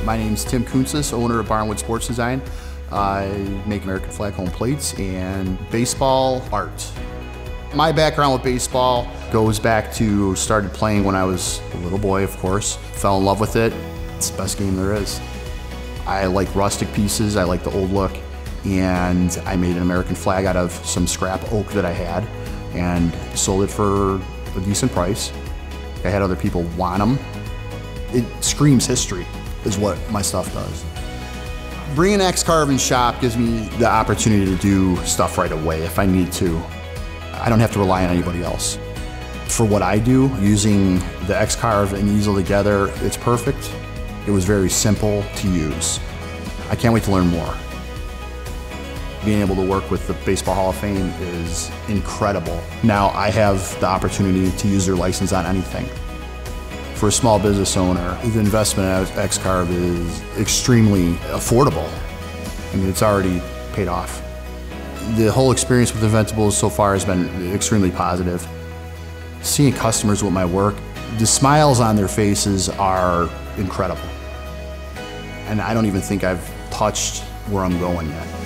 My name's Tim Kuntzis, owner of Barnwood Sports Design. I make American flag home plates and baseball art. My background with baseball goes back to started playing when I was a little boy, of course. Fell in love with it. It's the best game there is. I like rustic pieces, I like the old look, and I made an American flag out of some scrap oak that I had and sold it for a decent price. I had other people want them. It screams history, is what my stuff does. Bringing X-Carve in shop gives me the opportunity to do stuff right away if I need to. I don't have to rely on anybody else. For what I do, using the X-Carve and Easel together, it's perfect. It was very simple to use. I can't wait to learn more. Being able to work with the Baseball Hall of Fame is incredible. Now I have the opportunity to use their license on anything. For a small business owner, the investment at X-Carve is extremely affordable. I mean, it's already paid off. The whole experience with Inventables so far has been extremely positive. Seeing customers with my work, the smiles on their faces are incredible. And I don't even think I've touched where I'm going yet.